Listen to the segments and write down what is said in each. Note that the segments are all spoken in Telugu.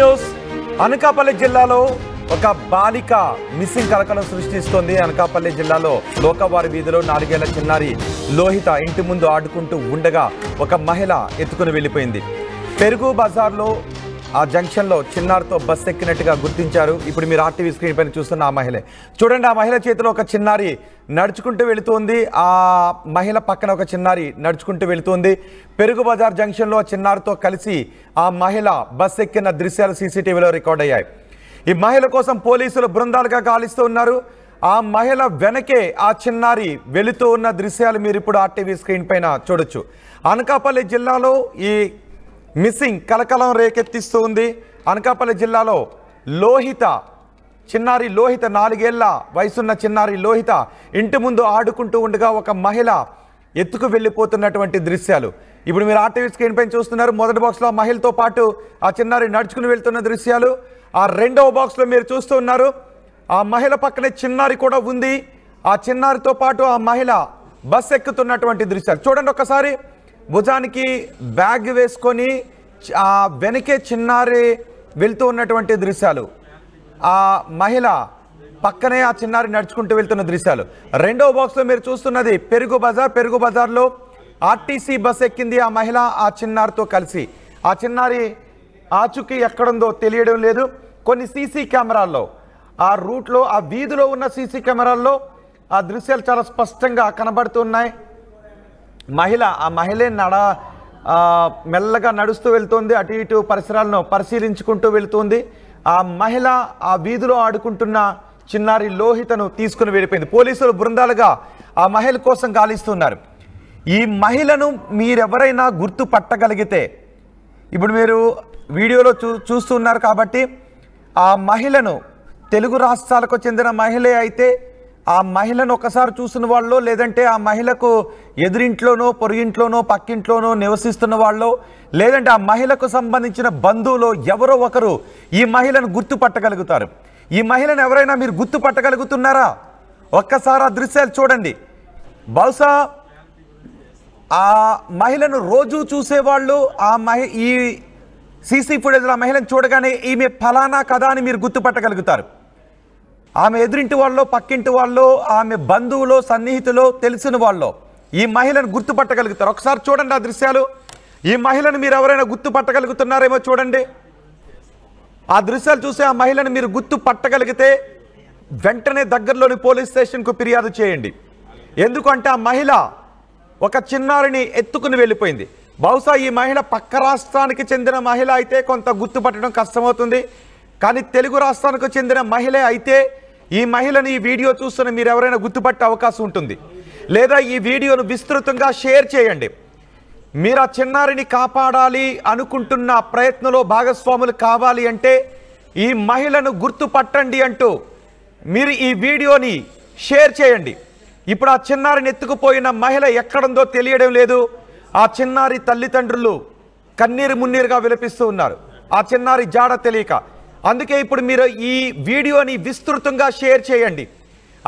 న్యూస్ అనకాపల్లి జిల్లాలో ఒక బాలిక మిస్సింగ్ కలకలం సృష్టిస్తోంది. అనకాపల్లి జిల్లాలో లోకవారి వీధిలో 4 ఏళ్ల చిన్నారి లోహిత ఇంటి ముందు ఆడుకుంటూ ఉండగా ఒక మహిళ ఎత్తుకుని వెళ్ళిపోయింది. పెరుగు బజార్లో ఆ జంక్షన్లో చిన్నారితో బస్ ఎక్కినట్టుగా గుర్తించారు. ఇప్పుడు మీరు ఆర్టీవీ స్క్రీన్ పైన చూస్తున్న ఆ మహిళ చూడండి. ఆ మహిళ చేతిలో ఒక చిన్నారి నడుచుకుంటూ వెళుతోంది. ఆ మహిళ పక్కన ఒక చిన్నారి నడుచుకుంటూ వెళుతోంది. పెరుగు బజార్ జంక్షన్లో చిన్నారితో కలిసి ఆ మహిళ బస్ ఎక్కిన దృశ్యాలు సీసీటీవీలో రికార్డ్ అయ్యాయి. ఈ మహిళ కోసం పోలీసులు బృందాలుగా గాలిస్తూ ఉన్నారు. ఆ మహిళ వెనకే ఆ చిన్నారి వెళుతూ ఉన్న దృశ్యాలు మీరు ఇప్పుడు ఆర్టీవీ స్క్రీన్ పైన చూడొచ్చు. అనకాపల్లి జిల్లాలో ఈ మిస్సింగ్ కలకలం రేకెత్తిస్తూ ఉంది. అనకాపల్లి జిల్లాలో లోహిత చిన్నారి లోహిత 4 ఏళ్ల వయసున్న చిన్నారి లోహిత ఇంటి ముందు ఆడుకుంటూ ఉండగా ఒక మహిళ ఎత్తుకు వెళ్ళిపోతున్నటువంటి దృశ్యాలు ఇప్పుడు మీరు ఆర్టీవీ స్క్రీన్ పైన చూస్తున్నారు. మొదటి బాక్స్లో ఆ మహిళతో పాటు ఆ చిన్నారి నడుచుకుని వెళ్తున్న దృశ్యాలు. ఆ రెండవ బాక్స్లో మీరు చూస్తూ ఉన్నారు. ఆ మహిళ పక్కనే చిన్నారి కూడా ఉంది. ఆ చిన్నారితో పాటు ఆ మహిళ బస్ ఎక్కుతున్నటువంటి దృశ్యాలు చూడండి. ఒకసారి భుజానికి బ్యాగ్ వేసుకొని ఆ వెనకే చిన్నారి వెళ్తూ ఉన్నటువంటి దృశ్యాలు. ఆ మహిళ పక్కనే ఆ చిన్నారి నడుచుకుంటూ వెళ్తున్న దృశ్యాలు. రెండవ బాక్స్లో మీరు చూస్తున్నది పెరుగు బజార్లో ఆర్టీసీ బస్ ఎక్కింది ఆ మహిళ ఆ చిన్నారితో కలిసి. ఆ చిన్నారి ఆచూకీ ఎక్కడుందో తెలియడం లేదు. కొన్ని సీసీ కెమెరాల్లో ఆ రూట్లో ఆ వీధిలో ఉన్న సీసీ కెమెరాల్లో ఆ దృశ్యాలు చాలా స్పష్టంగా కనబడుతున్నాయి. ఆ మహిళ మెల్లగా నడుస్తూ వెళ్తుంది. అటు ఇటు పరిసరాలను పరిశీలించుకుంటూ వెళ్తుంది. ఆ మహిళ ఆ వీధిలో ఆడుకుంటున్న చిన్నారి లోహితను తీసుకుని వెళ్ళిపోయింది. పోలీసులు బృందాలుగా ఆ మహిళ కోసం గాలిస్తున్నారు. ఈ మహిళను మీరెవరైనా గుర్తుపట్టగలిగితే ఇప్పుడు మీరు వీడియోలో చూస్తున్నారు కాబట్టి ఆ మహిళను తెలుగు రాష్ట్రాలకు చెందిన మహిళే అయితే ఆ మహిళను ఒకసారి చూసిన వాళ్ళు, లేదంటే ఆ మహిళకు ఎదురింట్లోనో పొరుగింట్లోనో పక్కింట్లోనో నివసిస్తున్న వాళ్ళు, లేదంటే ఆ మహిళకు సంబంధించిన బంధువులు ఎవరో ఒకరు ఈ మహిళను గుర్తుపట్టగలుగుతారు. ఈ మహిళను ఎవరైనా మీరు గుర్తుపట్టగలుగుతున్నారా? ఒక్కసారి ఆ దృశ్యాలు చూడండి. బహుశా ఆ మహిళను రోజు చూసేవాళ్ళు ఈ సీసీ ఫుటేజ్లో ఆ మహిళను చూడగానే ఈమె ఫలానా కదా అని మీరు గుర్తుపట్టగలుగుతారు. ఆమె ఎదురింటి వాళ్ళు, పక్కింటి వాళ్ళు, ఆమె బంధువులు, సన్నిహితులు, తెలిసిన వాళ్ళు ఈ మహిళను గుర్తుపట్టగలుగుతారు. ఒకసారి చూడండి ఆ దృశ్యాలు. ఈ మహిళను మీరు ఎవరైనా గుర్తుపట్టగలుగుతున్నారేమో చూడండి. ఆ దృశ్యాలు చూసి ఆ మహిళను మీరు గుర్తుపట్టగలిగితే వెంటనే దగ్గరలోని పోలీస్ స్టేషన్కు ఫిర్యాదు చేయండి. ఎందుకంటే ఆ మహిళ ఒక చిన్నారిని ఎత్తుకుని వెళ్ళిపోయింది. బహుశా ఈ మహిళ పక్క రాష్ట్రానికి చెందిన మహిళ అయితే కొంత గుర్తుపట్టడం కష్టమవుతుంది. కానీ తెలుగు రాష్ట్రానికి చెందిన మహిళ అయితే ఈ మహిళను ఈ వీడియో చూస్తున్న మీరు ఎవరైనా గుర్తుపట్టే అవకాశం ఉంటుంది. లేదా ఈ వీడియోను విస్తృతంగా షేర్ చేయండి. మీరు ఆ చిన్నారిని కాపాడాలి అనుకుంటున్న ప్రయత్నంలో భాగస్వాములు కావాలి అంటే ఈ మహిళను గుర్తుపట్టండి అంటూ మీరు ఈ వీడియోని షేర్ చేయండి. ఇప్పుడు ఆ చిన్నారిని ఎత్తుకుపోయిన మహిళ ఎక్కడుందో తెలియడం లేదు. ఆ చిన్నారి తల్లిదండ్రులు కన్నీరు మున్నీరుగా విలపిస్తూ ఉన్నారు. ఆ చిన్నారి జాడ తెలియక. అందుకే ఇప్పుడు మీరు ఈ వీడియోని విస్తృతంగా షేర్ చేయండి.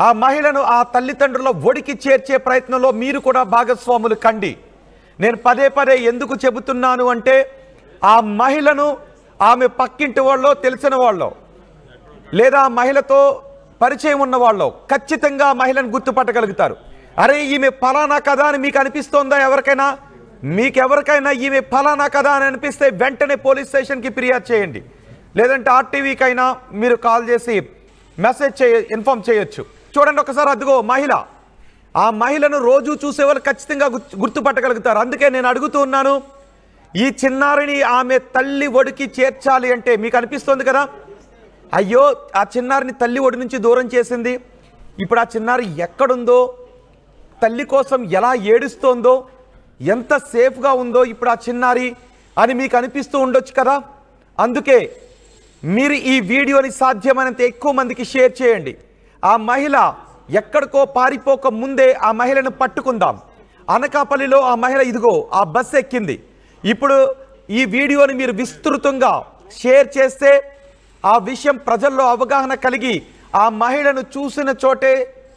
ఆ మహిళను ఆ తల్లిదండ్రుల ఒడికి చేర్చే ప్రయత్నంలో మీరు కూడా భాగస్వాములు కండి. నేను పదే ఎందుకు చెబుతున్నాను అంటే ఆ మహిళను ఆమె పక్కింటి వాళ్ళో, తెలిసిన వాళ్ళో, లేదా ఆ మహిళతో పరిచయం ఉన్న వాళ్ళు ఖచ్చితంగా ఆ మహిళను గుర్తుపట్టగలుగుతారు. అరే ఈమె ఫలానా కదా అని మీకు అనిపిస్తోందా? మీకెవరికైనా ఈమె ఫలానా కదా అని అనిపిస్తే వెంటనే పోలీస్ స్టేషన్కి ఫిర్యాదు చేయండి. లేదంటే ఆర్టీవీకైనా మీరు కాల్ చేసి ఇన్ఫార్మ్ చేయొచ్చు. చూడండి ఒకసారి, అదిగో మహిళ. ఆ మహిళను రోజు చూసేవాళ్ళు ఖచ్చితంగా గుర్తుపట్టగలుగుతారు. అందుకే నేను అడుగుతూ ఉన్నాను, ఈ చిన్నారిని ఆమె తల్లి ఒడికి చేర్చాలి అంటే మీకు అనిపిస్తుంది కదా, అయ్యో ఆ చిన్నారిని తల్లి ఒడి నుంచి దూరం చేసింది, ఇప్పుడు ఆ చిన్నారి ఎక్కడుందో, తల్లి కోసం ఎలా ఏడుస్తోందో, ఎంత సేఫ్గా ఉందో ఇప్పుడు ఆ చిన్నారి అని మీకు అనిపిస్తూ ఉండొచ్చు కదా. అందుకే మీరు ఈ వీడియోని సాధ్యమైనంత ఎక్కువ మందికి షేర్ చేయండి. ఆ మహిళ ఎక్కడికో పారిపోక ముందే ఆ మహిళను పట్టుకుందాం. అనకాపల్లిలో ఆ మహిళ ఇదిగో ఆ బస్ ఎక్కింది. ఇప్పుడు ఈ వీడియోని మీరు విస్తృతంగా షేర్ చేస్తే ఆ విషయం ప్రజల్లో అవగాహన కలిగి ఆ మహిళను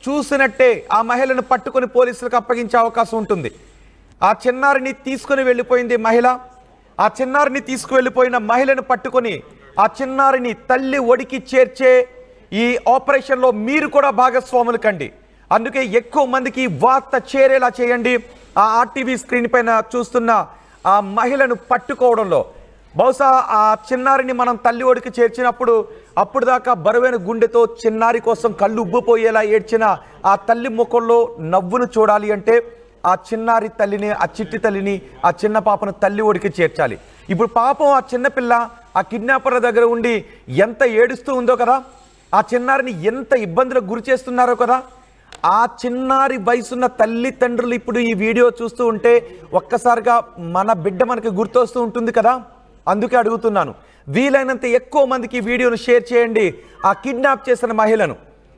చూసినట్టే ఆ మహిళను పట్టుకొని పోలీసులకు అప్పగించే అవకాశం ఉంటుంది. ఆ చిన్నారిని తీసుకుని వెళ్ళిపోయింది మహిళ. ఆ చిన్నారిని తీసుకువెళ్ళిపోయిన మహిళను పట్టుకొని ఆ చిన్నారిని తల్లి ఒడికి చేర్చే ఈ ఆపరేషన్లో మీరు కూడా భాగస్వాములు కండి. అందుకే ఎక్కువ మందికి వార్త చేరేలా చేయండి. ఆ ఆర్టీవీ స్క్రీన్ పైన చూస్తున్న ఆ మహిళను పట్టుకోవడంలో బహుశా ఆ చిన్నారిని మనం తల్లి ఒడికి చేర్చినప్పుడు అప్పుడు దాకా బరువైన గుండెతో చిన్నారి కోసం కళ్ళు ఉబ్బిపోయేలా ఏడ్చిన ఆ తల్లి ముఖంలో నవ్వును చూడాలి అంటే ఆ చిన్నారి తల్లిని, ఆ చిట్టి తల్లిని, ఆ చిన్న పాపను తల్లి ఒడికి చేర్చాలి. ఇప్పుడు పాపం ఆ చిన్నపిల్ల ఆ కిడ్నాపర్ల దగ్గర ఉండి ఎంత ఏడుస్తూ ఉందో కదా, ఆ చిన్నారిని ఎంత ఇబ్బందులకు గురి చేస్తున్నారో కదా. ఆ చిన్నారి వయసున్న తల్లిదండ్రులు ఇప్పుడు ఈ వీడియో చూస్తూ ఉంటే ఒక్కసారిగా మన బిడ్డ మనకి గుర్తొస్తూ ఉంటుంది కదా. అందుకే అడుగుతున్నాను, వీలైనంత ఎక్కువ మందికి ఈ వీడియోను షేర్ చేయండి. ఆ కిడ్నాప్ చేసిన మహిళను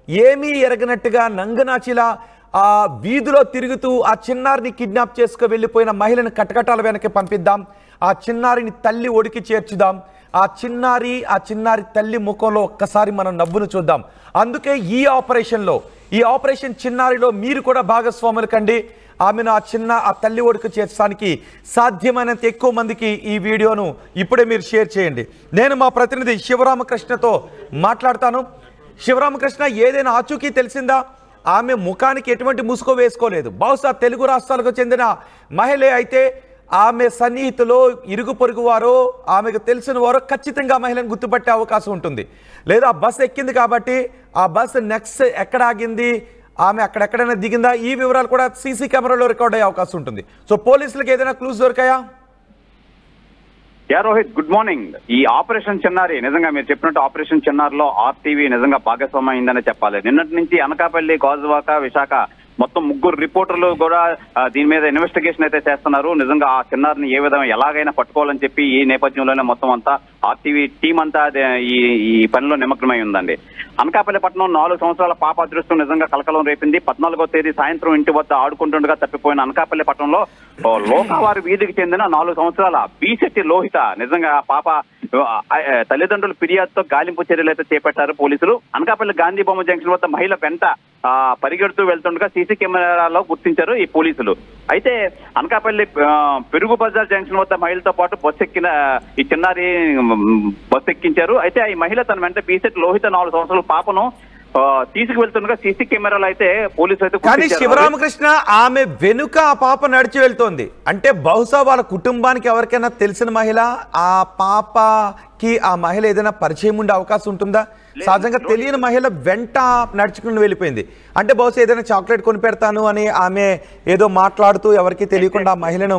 ఏమీ ఎరగనట్టుగా నంగనాచిలా ఆ వీధిలో తిరుగుతూ ఆ చిన్నారిని కిడ్నాప్ చేసుకు వెళ్ళిపోయిన మహిళను కటకటాల వెనక్కి పంపిద్దాం. ఆ చిన్నారిని తల్లి ఒడికి చేర్చుదాం. ఆ చిన్నారి తల్లి ముఖంలో ఒక్కసారి మనం నవ్వును చూద్దాం. అందుకే ఈ ఆపరేషన్ చిన్నారిలో మీరు కూడా భాగస్వాములు కండి. ఆమెను ఆ తల్లి ఒడికి చేర్చడానికి సాధ్యమైనంత ఎక్కువ మందికి ఈ వీడియోను ఇప్పుడే మీరు షేర్ చేయండి. నేను మా ప్రతినిధి శివరామకృష్ణతో మాట్లాడతాను. శివరామకృష్ణ, ఏదైనా ఆచూకీ తెలిసిందా? ఆమె ముఖానికి ఎటువంటి ముసుగు వేసుకోలేదు. బహుశా తెలుగు రాష్ట్రాలకు చెందిన మహిళే అయితే ఆమె సన్నిహితులు, ఇరుగు పొరుగు వారో, ఆమెకు తెలిసిన వారో ఖచ్చితంగా మహిళను గుర్తుపట్టే అవకాశం ఉంటుంది. లేదా బస్సు ఎక్కింది కాబట్టి ఆ బస్సు నెక్స్ట్ ఎక్కడ ఆగింది, ఆమె అక్కడెక్కడైనా దిగిందా, ఈ వివరాలు కూడా సీసీ కెమెరాలో రికార్డ్ అయ్యే అవకాశం ఉంటుంది. సో పోలీసులకు ఏదైనా క్లూస్ దొరికాయా? Rohit, good morning. ఈ ఆపరేషన్ చిన్నారి నిజంగా మీరు చెప్పినట్టు ఆపరేషన్ చిన్నారిలో ఆర్టీవీ నిజంగా భాగస్వామ్యం అయిందనే చెప్పాలి. నిన్నటి నుంచి అనకాపల్లి, గాజువాక, విశాఖ మొత్తం 3 రిపోర్టర్లు కూడా దీని మీద ఇన్వెస్టిగేషన్ అయితే చేస్తున్నారు. నిజంగా ఆ చిన్నారిని ఏ విధంగా ఎలాగైనా పట్టుకోవాలని చెప్పి ఈ నేపథ్యంలోనే మొత్తం అంతా ఆర్టీవీ టీం అంతా ఈ పనిలో నిమగ్నమై ఉందండి. అనకాపల్లి పట్టణం 4 సంవత్సరాల పాప అదృష్టం నిజంగా కలకలం రేపింది. 14వ తేదీ సాయంత్రం ఇంటి వద్ద ఆడుకుంటుండగా తప్పిపోయిన అనకాపల్లి పట్టణంలో లోకావారి వీధికి చెందిన 4 సంవత్సరాల బీశెట్టి లోహిత నిజంగా పాప తల్లిదండ్రుల ఫిర్యాదుతో గాలింపు చర్యలు అయితే చేపట్టారు పోలీసులు. అనకాపల్లి గాంధీ బొమ్మ జంక్షన్ వద్ద మహిళ వెంట పరిగెడుతూ వెళ్తుండగా సీసీ కెమెరాలో గుర్తించారు ఈ పోలీసులు. అయితే అనకాపల్లి పెరుగు బజార్ జంక్షన్ వద్ద మహిళతో పాటు బస్సు ఎక్కిన ఈ చిన్నారి బస్సు ఎక్కించారు. అయితే ఈ మహిళ తన వెంట బీసెట్ లోహిత 4 సంవత్సరాల పాపను తీసుకువెళ్తుండగా సీసీ కెమెరాలు అయితే పోలీసులు అయితే. కానీ శివరామకృష్ణ, ఆమె వెనుక ఆ పాప నడిచి వెళ్తోంది అంటే బహుశా వాళ్ళ కుటుంబానికి ఎవరికైనా తెలిసిన మహిళ, ఆ పాపకి ఆ మహిళ ఏదైనా పరిచయం ఉండే అవకాశం ఉంటుందా? సహజంగా తెలియని మహిళ వెంట నడుచుకుని వెళ్ళిపోయింది అంటే బహుశా ఏదైనా చాక్లెట్ కొని పెడతాను అని ఆమె ఏదో మాట్లాడుతూ ఎవరికి తెలియకుండా ఆ మహిళను